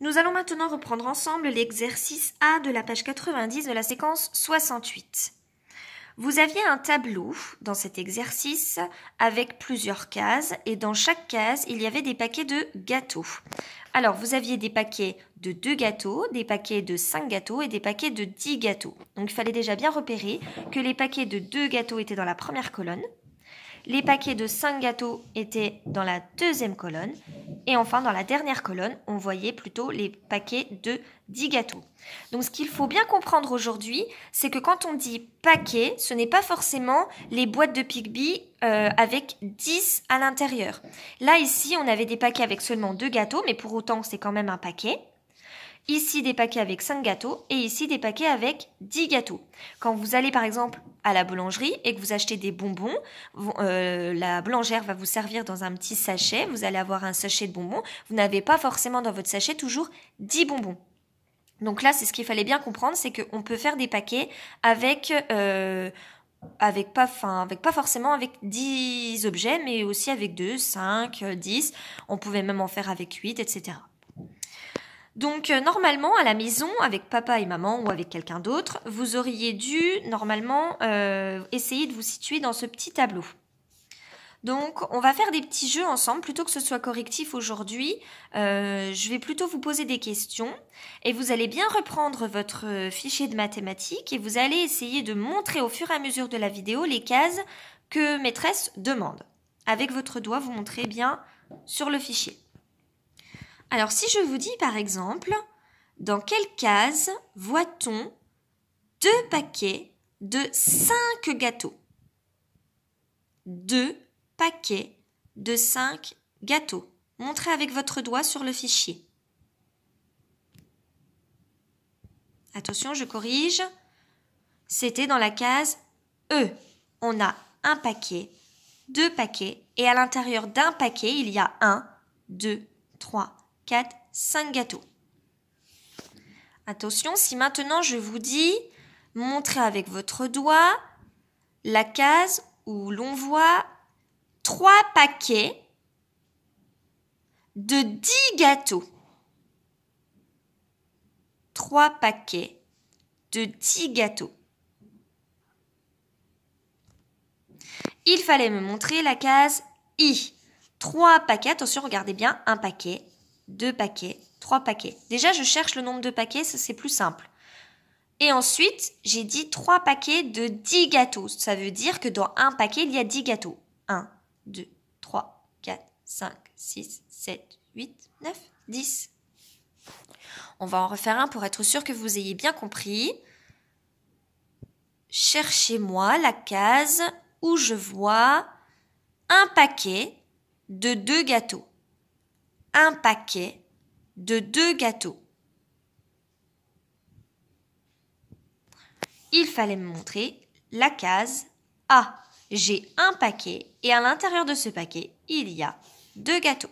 Nous allons maintenant reprendre ensemble l'exercice A de la page 90 de la séquence 68. Vous aviez un tableau dans cet exercice avec plusieurs cases et dans chaque case, il y avait des paquets de gâteaux. Alors, vous aviez des paquets de 2 gâteaux, des paquets de 5 gâteaux et des paquets de 10 gâteaux. Donc, il fallait déjà bien repérer que les paquets de 2 gâteaux étaient dans la première colonne, les paquets de 5 gâteaux étaient dans la deuxième colonne et enfin dans la dernière colonne, on voyait plutôt les paquets de 10 gâteaux. Donc ce qu'il faut bien comprendre aujourd'hui, c'est que quand on dit paquet, ce n'est pas forcément les boîtes de Picby avec 10 à l'intérieur. Là ici, on avait des paquets avec seulement 2 gâteaux, mais pour autant c'est quand même un paquet. Ici, des paquets avec 5 gâteaux et ici, des paquets avec 10 gâteaux. Quand vous allez par exemple à la boulangerie et que vous achetez des bonbons, la boulangère va vous servir dans un petit sachet. Vous allez avoir un sachet de bonbons. Vous n'avez pas forcément dans votre sachet toujours 10 bonbons. Donc là, c'est ce qu'il fallait bien comprendre, c'est qu'on peut faire des paquets avec pas forcément avec 10 objets, mais aussi avec 2, 5, 10. On pouvait même en faire avec 8, etc. Donc normalement à la maison avec papa et maman ou avec quelqu'un d'autre, vous auriez dû normalement essayer de vous situer dans ce petit tableau. Donc on va faire des petits jeux ensemble plutôt que ce soit correctif aujourd'hui. Je vais plutôt vous poser des questions et vous allez bien reprendre votre fichier de mathématiques et vous allez essayer de montrer au fur et à mesure de la vidéo les cases que maîtresse demande. Avec votre doigt, vous montrez bien sur le fichier. Alors, si je vous dis par exemple, dans quelle case voit-on 2 paquets de 5 gâteaux? 2 paquets de 5 gâteaux. Montrez avec votre doigt sur le fichier. Attention, je corrige. C'était dans la case E. On a un paquet, 2 paquets, et à l'intérieur d'un paquet, il y a 1, 2, 3, 4, 5 gâteaux. Attention, si maintenant je vous dis, montrez avec votre doigt la case où l'on voit 3 paquets de 10 gâteaux. 3 paquets de 10 gâteaux. Il fallait me montrer la case I. 3 paquets, attention, regardez bien, un paquet, 2 paquets, 3 paquets. Déjà, je cherche le nombre de paquets, ça c'est plus simple. Et ensuite, j'ai dit 3 paquets de 10 gâteaux. Ça veut dire que dans un paquet, il y a 10 gâteaux. 1, 2, 3, 4, 5, 6, 7, 8, 9, 10. On va en refaire un pour être sûr que vous ayez bien compris. Cherchez-moi la case où je vois un paquet de 2 gâteaux. Un paquet de 2 gâteaux. Il fallait me montrer la case A. J'ai un paquet et à l'intérieur de ce paquet, il y a 2 gâteaux.